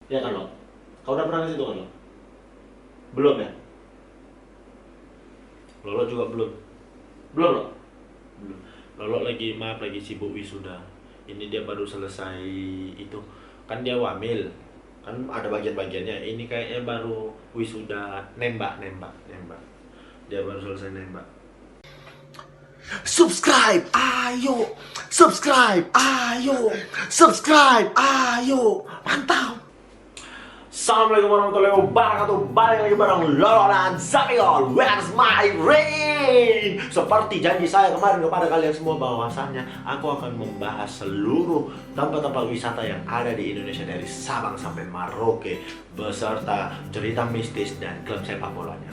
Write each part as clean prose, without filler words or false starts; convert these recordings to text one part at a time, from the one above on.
Ya kan lo? Kau udah pernah ke situ kan lo? Belum ya? Lolo juga belum. Belum lo? Belum. Lolo lagi maaf lagi sibuk wisuda. Ini dia baru selesai itu. Kan dia wamil. Kan ada bagian-bagiannya. Ini kayaknya baru wisuda nembak. Dia baru selesai nembak. Subscribe, ayo. Subscribe, ayo. Subscribe, ayo. Mantap. Assalamualaikum warahmatullahi wabarakatuh. Balik lagi bareng Lolo dan Zamiol. Where's my ring? Seperti janji saya kemarin kepada kalian semua, bahwasannya aku akan membahas seluruh tempat-tempat wisata yang ada di Indonesia dari Sabang sampai Merauke, beserta cerita mistis dan klub sepak bolanya.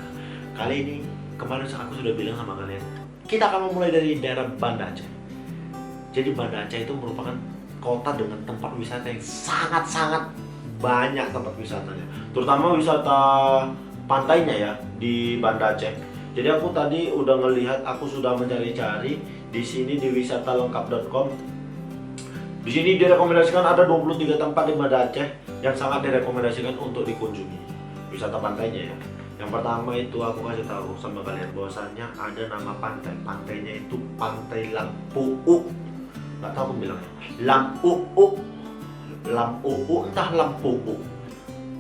Kali ini, kemarin aku sudah bilang sama kalian, kita akan memulai dari daerah Banda Aceh. Jadi Banda Aceh itu merupakan kota dengan tempat wisata yang sangat-sangat banyak tempat wisatanya, terutama wisata pantainya ya di Banda Aceh. Jadi aku tadi udah ngelihat, aku sudah mencari-cari di sini di wisataLengkap.com. Di sini direkomendasikan ada 23 tempat di Banda Aceh yang sangat direkomendasikan untuk dikunjungi. Wisata pantainya ya. Yang pertama itu aku kasih tahu sama kalian bahwasannya ada nama pantai. Pantainya itu Pantai Lampuuk. Gak tahu aku bilangnya. Lampuuk, entah Lampuuk.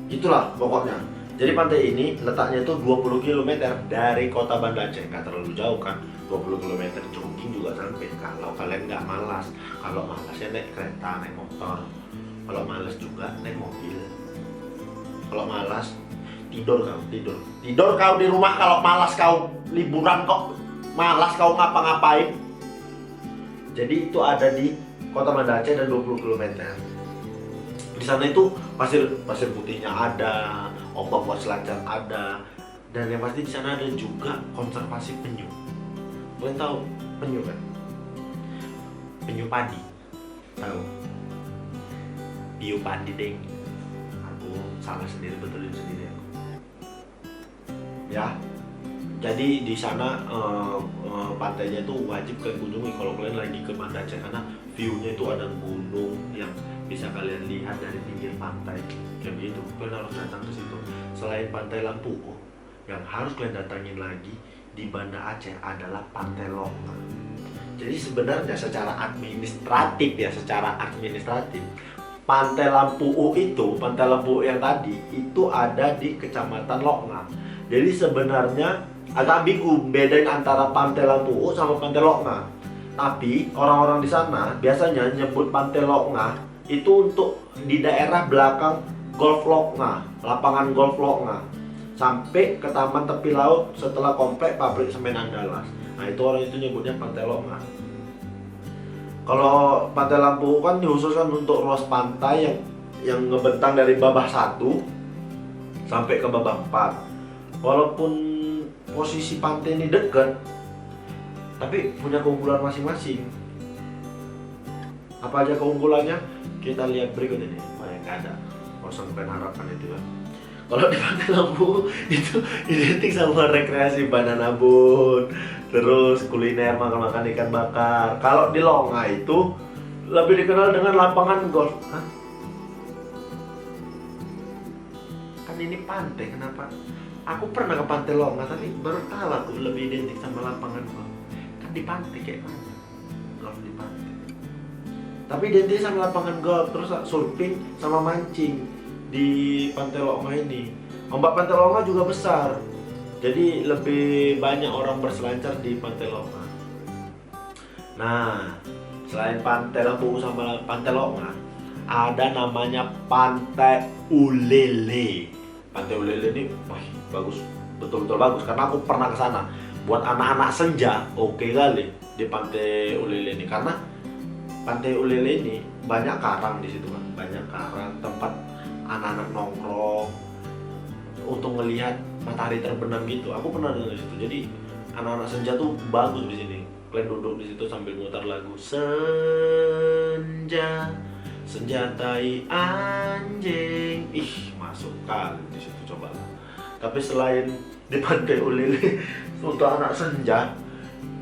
Itulah pokoknya. Jadi pantai ini letaknya itu 20 km dari kota Banda Aceh. Gak terlalu jauh kan, 20 km jogging juga sampai. Kalau kalian nggak malas, kalau malas ya naik kereta, naik motor. Kalau malas juga naik mobil. Kalau malas tidur kau di rumah. Kalau malas kau liburan kok, malas kau ngapa-ngapain. Jadi itu ada di kota Banda Aceh dan 20 km. Di sana itu pasir putihnya ada, ombak buat selancar ada, dan yang pasti di sana ada juga konservasi penyu. Kalian tahu penyu kan? Penyu padi, tahu? Hiu padi deng. Aku salah sendiri, betulin sendiri aku. Ya, jadi di sana pantainya itu wajib kalian kunjungi kalau kalian lagi ke Banda Aceh, karena view-nya itu ada gunung yang bisa kalian lihat dari pinggir pantai kayak gitu. Kalian harus datang ke situ. Selain Pantai Lampuuk, yang harus kalian datangin lagi di Banda Aceh adalah Pantai Lokma. Jadi sebenarnya secara administratif Pantai Lampuuk yang tadi itu ada di Kecamatan Lokma. Jadi sebenarnya agak ambigu bedain antara Pantai Lampuuk sama Pantai Lokma. Tapi orang-orang di sana biasanya nyebut Pantai Lokma itu untuk di daerah belakang Golf Lokma, lapangan Golf Lokma, sampai ke Taman Tepi Laut setelah komplek pabrik semen Andalas. Nah itu orang itu nyebutnya Pantai Lokma. Kalau Pantai Lampu kan dikhususkan untuk ruas pantai yang ngebentang dari babah 1 sampai ke babah 4. Walaupun posisi pantai ini dekat, tapi punya keunggulan masing-masing. Apa aja keunggulannya? Kita lihat berikut ini. Wah, yang nggak ada. Kosong kan harapan itu ya. Kalau di Pantai Lampu itu identik sama rekreasi banana boat, terus kuliner makan-makan ikan bakar. Kalau di Longa itu lebih dikenal dengan lapangan golf. Hah? Kan ini pantai, kenapa? Aku pernah ke Pantai Longa, tapi baru tahu aku lebih identik sama lapangan golf. Kan di pantai kayak mana? Golf di pantai. Tapi identik sama lapangan golf, terus surfing sama mancing di Pantai Lokma ini. Ombak Pantai Lokma juga besar, jadi lebih banyak orang berselancar di Pantai Lokma. Nah, selain Pantai Lampu sama Pantai Lokma, ada namanya Pantai Ulele. Pantai Ulele ini bagus, betul-betul bagus karena aku pernah ke sana. Buat anak-anak senja, oke kali di Pantai Ulele ini, karena Pantai Ulele ini banyak karang di situ kan, banyak karang, tempat anak-anak nongkrong untuk ngelihat matahari terbenam gitu. Aku pernah dengar di situ. Jadi anak-anak senja tuh bagus di sini. Kalian duduk di situ sambil muter lagu senja, senjatai anjing. Ih, masuk kali di situ, coba. Tapi selain di Pantai Ulele untuk anak senja,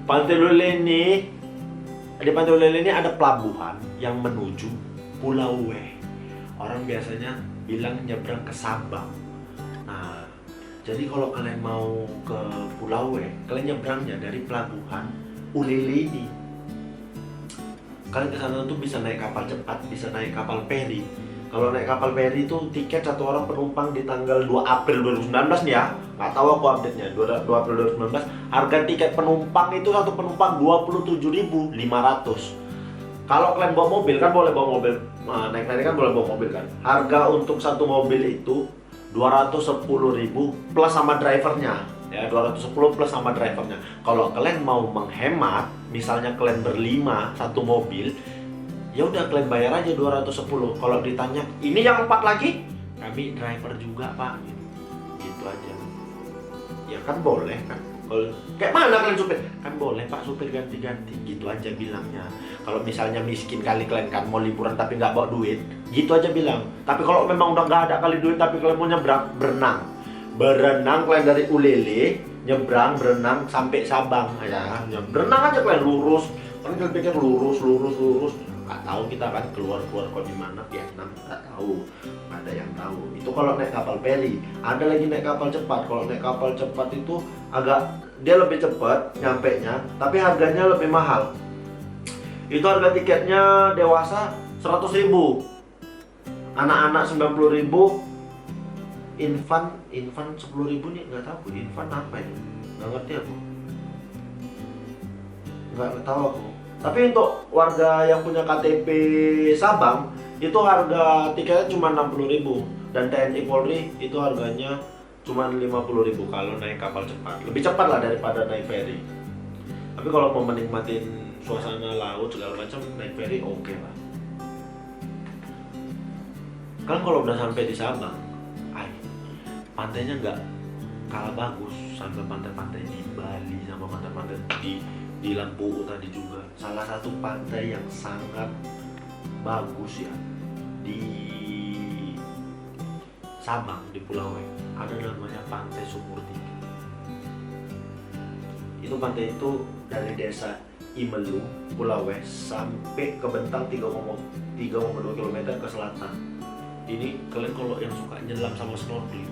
Pantai Ulele ini di Pantai Ulele ini ada pelabuhan yang menuju Pulau Weh. Orang biasanya bilang nyebrang ke Sabang. Nah, jadi kalau kalian mau ke Pulau W, kalian nyebrangnya dari pelabuhan Ulele ini. Kalian ke sana tuh bisa naik kapal cepat, bisa naik kapal feri. Kalau naik kapal feri itu tiket satu orang penumpang di tanggal 2 April 2019 nih ya. Nggak tahu aku update-nya. 2 April 2019, harga tiket penumpang itu satu penumpang 27.500. Kalau kalian bawa mobil kan boleh bawa mobil. Nah, naik ferry kan boleh bawa mobil kan. Harga untuk satu mobil itu 210.000 plus sama drivernya. Ya, 210 plus sama drivernya. Kalau kalian mau menghemat, misalnya kalian berlima satu mobil, ya udah kalian bayar aja 210. Kalau ditanya, ini yang 4 lagi? Kami driver juga, Pak. Gitu aja. Ya kan boleh kan. Kalau kayak mana kalian supir? Kan boleh, Pak, supir ganti-ganti. Gitu aja bilangnya. Kalau misalnya miskin kali kalian kan mau liburan tapi nggak bawa duit, gitu aja bilang. Tapi kalau memang udah nggak ada kali duit tapi kalian mau nyebrang, berenang kalian dari Ulele nyebrang berenang sampai Sabang ya. Berenang aja kalian lurus. Kalian pikir lurus. Nggak tahu kita kan keluar kok di mana Vietnam, nggak tahu. Nggak ada yang tahu. Itu kalau naik kapal feri. Ada lagi naik kapal cepat. Kalau naik kapal cepat itu dia lebih cepat nyampenya, tapi harganya lebih mahal. Itu harga tiketnya dewasa 100.000, anak-anak 90.000, infan 10.000 nih, nggak tahu infan apa ini, nggak ngerti aku, nggak tahu aku. Tapi untuk warga yang punya KTP Sabang itu harga tiketnya cuma 60.000, dan TNI Polri itu harganya cuma 50.000 kalau naik kapal cepat. Lebih cepat lah daripada naik ferry. Tapi kalau mau menikmatin suasana laut segala macam, naik ferry oke lah. Kan kalau udah sampai di Sabang, pantainya nggak kalah bagus sama pantai-pantai di Bali, sama pantai-pantai di Lampu tadi juga. Salah satu pantai yang sangat bagus ya di Sabang, di Pulau W, ada namanya Pantai Sumur Tiga. Itu pantai itu dari desa Imelu, Pulau W, sampai ke bentang 3,2 km ke selatan. Ini kalian kalau yang suka nyelam sama snorkeling,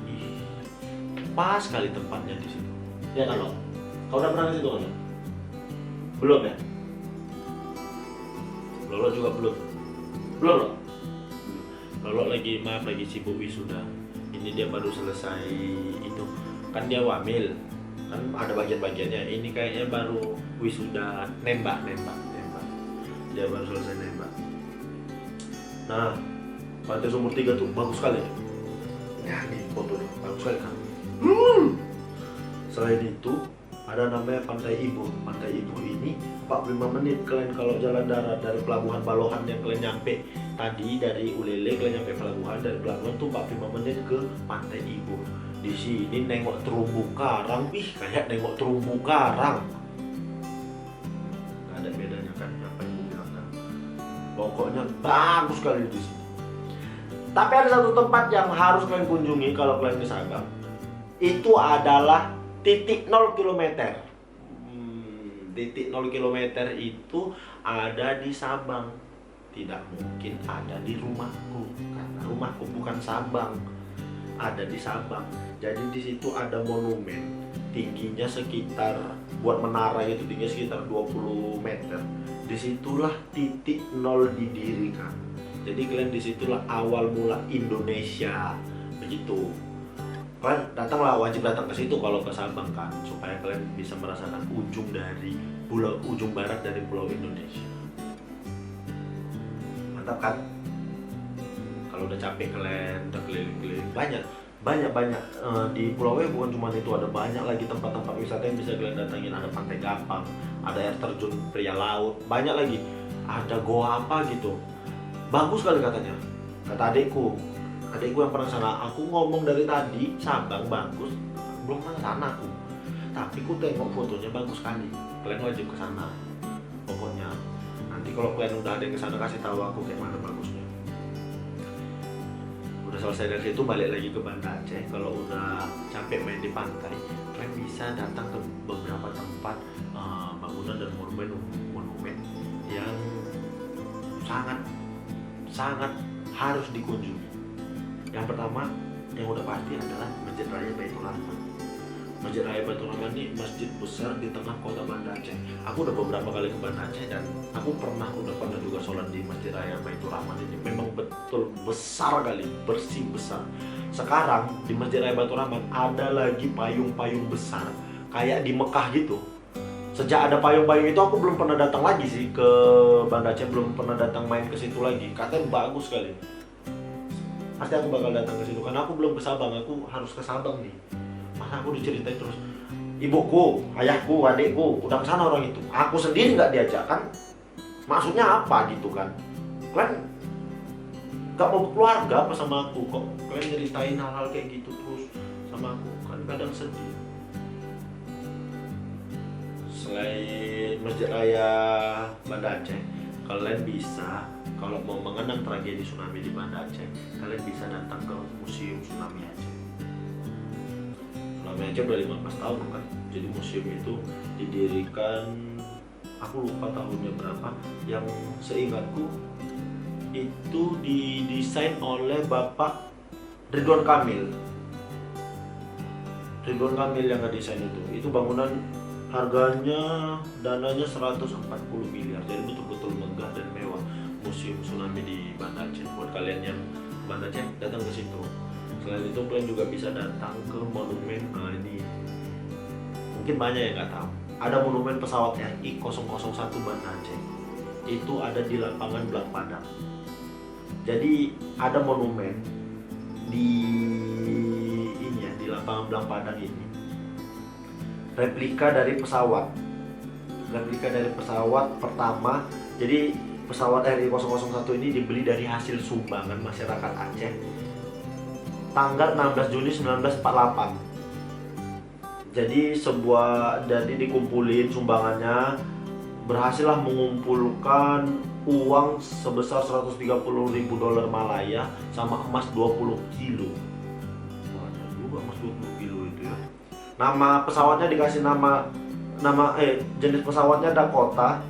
pas sekali tempatnya di situ. Ya kan, Lo? Kau udah pernah ke situ kan? Belum ya? Lolo juga belum. Belum, Lo? Lolo lagi sibuk wisuda. Ini dia baru selesai itu. Kan dia wamil. Kan ada bagian-bagiannya. Ini kayaknya baru wisuda nembak. Dia baru selesai nembak. Nah, Pantai Sumur Tiga tuh bagus sekali. Ya, nih foto nih, bagus sekali kan. Selain itu, ada namanya Pantai Ibu. Pantai Ibu ini 45 menit kalian kalau jalan darat dari pelabuhan Balohan yang kalian nyampe tadi, dari Ulele kalian nyampe pelabuhan, dari pelabuhan tuh 45 menit ke Pantai Ibu. Di sini nengok terumbu karang, kayak nengok terumbu karang. Gak ada bedanya kan apa yang gue bilang kan. Pokoknya bagus sekali di sini. Tapi ada satu tempat yang harus kalian kunjungi kalau kalian di Sabang. Itu adalah titik 0 km. Titik 0 km itu ada di Sabang. Tidak mungkin ada di rumahku, karena rumahku bukan Sabang. Ada di Sabang. Jadi di situ ada monumen. Tingginya sekitar, buat menara itu tingginya sekitar 20 meter. Disitulah titik 0 didirikan. Jadi kalian disitulah awal mula Indonesia, begitu. Kalian datanglah, wajib datang ke situ kalau ke Sabang kan, supaya kalian bisa merasakan ujung barat dari pulau Indonesia. Mantap kan? Kalau udah capek kalian, udah keliling-keliling, banyak di Pulau W bukan cuma itu, ada banyak lagi tempat-tempat wisata yang bisa kalian datangin. Ada Pantai Gampang, ada air terjun pria laut, banyak lagi. Ada goa apa gitu. Bagus sekali katanya, kata adikku yang pernah sana. Aku ngomong dari tadi, Sabang bagus, belum pernah sana aku. Tapi aku tengok fotonya bagus sekali. Kalian wajib ke sana. Pokoknya nanti kalau kalian udah ada yang ke sana, kasih tahu aku kayak mana bagusnya. Udah selesai dari situ, balik lagi ke Banda Aceh. Kalau udah capek main di pantai, kalian bisa datang ke beberapa tempat bangunan dan monumen yang sangat harus dikunjungi. Yang pertama, yang udah pasti adalah Masjid Raya Baitur Rahman. Masjid Raya Baitur Rahman ini masjid besar di tengah kota Banda Aceh. Aku udah beberapa kali ke Banda Aceh dan aku udah pernah juga sholat di Masjid Raya Baitur Rahman ini. Memang betul besar kali, bersih besar. Sekarang di Masjid Raya Baitur Rahman ada lagi payung-payung besar kayak di Mekah gitu. Sejak ada payung-payung itu aku belum pernah datang lagi sih ke Banda Aceh, belum pernah datang main ke situ lagi. Katanya bagus sekali. Pasti aku bakal datang ke situ karena aku belum ke Sabang, aku harus ke Sabang nih. Masa aku diceritain terus ibuku, ayahku, adikku udah kesana orang itu, aku sendiri nggak diajak kan? Maksudnya apa gitu kan? Kalian nggak mau keluarga apa sama aku kok? Kalian nyeritain hal-hal kayak gitu terus sama aku kan kadang sedih. Selain Masjid Raya Banda Aceh, kalian bisa kalau mau mengenang tragedi tsunami di Banda Aceh, kalian bisa datang ke Museum Tsunami Aceh. Tsunami Aceh udah 15 tahun kan, jadi museum itu didirikan, aku lupa tahunnya berapa, yang seingatku itu didesain oleh Bapak Ridwan Kamil. Ridwan Kamil yang ngedesain itu bangunan harganya, dananya 140 miliar, jadi betul-betul megah dan mewah. Museum Tsunami di Banda Aceh, buat kalian yang Banda Aceh datang ke situ. Selain itu kalian juga bisa datang ke monumen, ini mungkin banyak yang nggak tahu, ada monumen pesawat RI 001 Banda Aceh. Itu ada di lapangan Blang Padang. Jadi ada monumen di ini ya, di lapangan Blang Padang ini, replika dari pesawat pertama. Jadi pesawat RI 001 ini dibeli dari hasil sumbangan masyarakat Aceh tanggal 16 Juni 1948. Jadi dikumpulin sumbangannya, berhasillah mengumpulkan uang sebesar 130.000 dolar Malaya sama emas 20 kilo. Banyak juga emas 20 kilo itu ya. Nama pesawatnya dikasih jenis pesawatnya Dakota.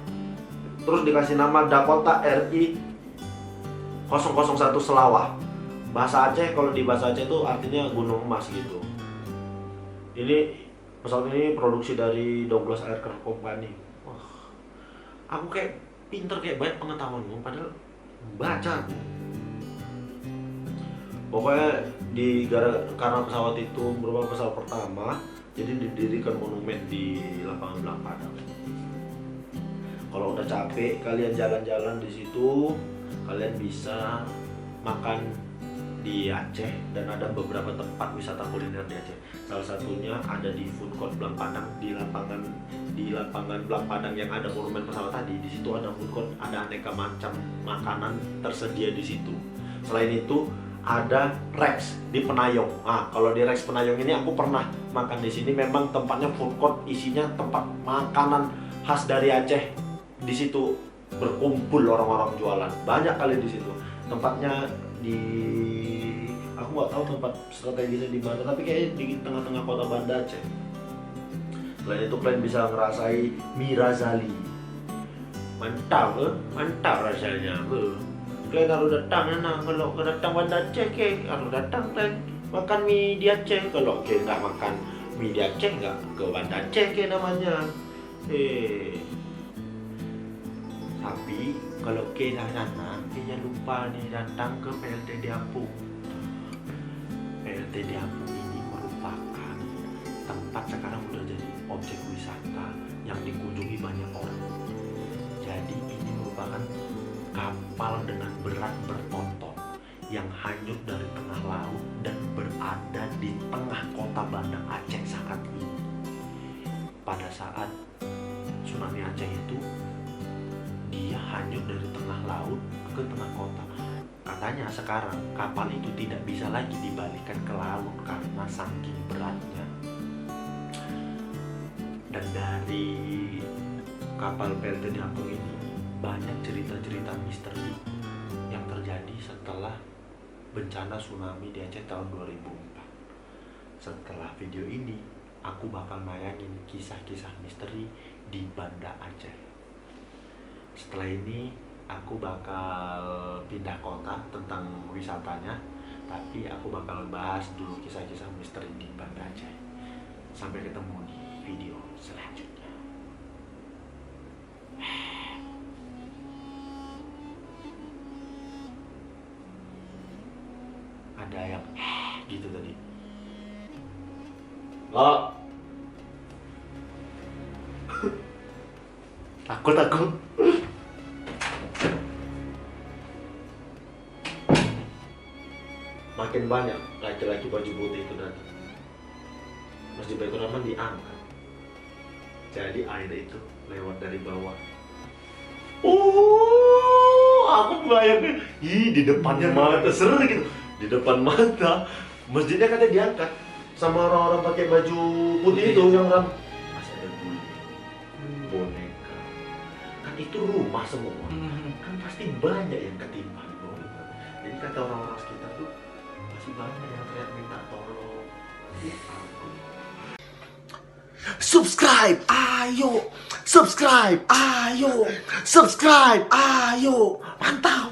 Terus dikasih nama Dakota RI 001 Selawah. Bahasa Aceh, kalau di bahasa Aceh itu artinya gunung emas gitu. Ini pesawat ini produksi dari Douglas Aircraft Company. Wah, aku kayak pinter, kayak banyak pengetahuan, padahal baca aku. Pokoknya karena pesawat itu merupakan pesawat pertama, jadi didirikan monumen di lapangan Blang Padang. Kalau udah capek kalian jalan-jalan di situ, kalian bisa makan di Aceh dan ada beberapa tempat wisata kuliner di Aceh. Salah satunya ada di food court Blang Padang, di lapangan Blang Padang yang ada monumen pesawat tadi. Di situ ada food court, ada aneka macam makanan tersedia di situ. Selain itu ada Rex di Penayong. Nah, kalau di Rex Penayong ini aku pernah makan di sini. Memang tempatnya food court, isinya tempat makanan khas dari Aceh. Di situ berkumpul orang-orang jualan, banyak kali di situ. Tempatnya aku nggak tahu tempat strategisnya di mana, tapi kayaknya di tengah-tengah kota Banda Aceh. Selain itu kalian bisa ngerasai mie Razali. Mantap rasanya. Kalian harus datang kalau datang Banda Aceh, harus datang kalian makan mie di Aceh. Kalau kalian nggak makan mie di Aceh, nggak ke Banda Aceh namanya. Tapi kalau ke sana, jangan lupa nih datang ke PLT Diapung. PLT Diapung ini merupakan tempat sekarang udah jadi objek wisata yang dikunjungi banyak orang. Jadi ini merupakan kapal dengan berat bertonton yang hanyut dari tengah laut dan berada di tengah kota Banda Aceh saat ini. Pada saat tsunami Aceh itu, dia hanyut dari tengah laut ke tengah kota. Katanya sekarang kapal itu tidak bisa lagi dibalikkan ke laut karena saking beratnya. Dan dari kapal PLT Diapung ini banyak cerita-cerita misteri yang terjadi setelah bencana tsunami di Aceh tahun 2004. Setelah video ini, aku bakal nayangin kisah-kisah misteri di Banda Aceh. Setelah ini aku bakal pindah kota tentang wisatanya, Tapi aku bakal bahas dulu kisah-kisah misteri di Banda Aceh. Sampai ketemu di video selanjutnya. Ada yang gitu tadi. Oh. Takut. Makin banyak laki-laki baju putih itu datang. Masjid Baitur Rahman diangkat. Jadi air itu lewat dari bawah. Aku bayangin, di depannya mata seru gitu. Di depan mata, masjidnya katanya diangkat sama orang-orang pakai baju putih itu yang ram. Masih ada guling, boneka. Kan itu rumah semua. Kan pasti banyak yang ketimpa di bawah. Jadi kata orang-orang sekitar tuh masih banyak yang teriak minta tolong. Ya ampun. Subscribe, ayo. Subscribe, ayo. Subscribe, ayo. Mantap.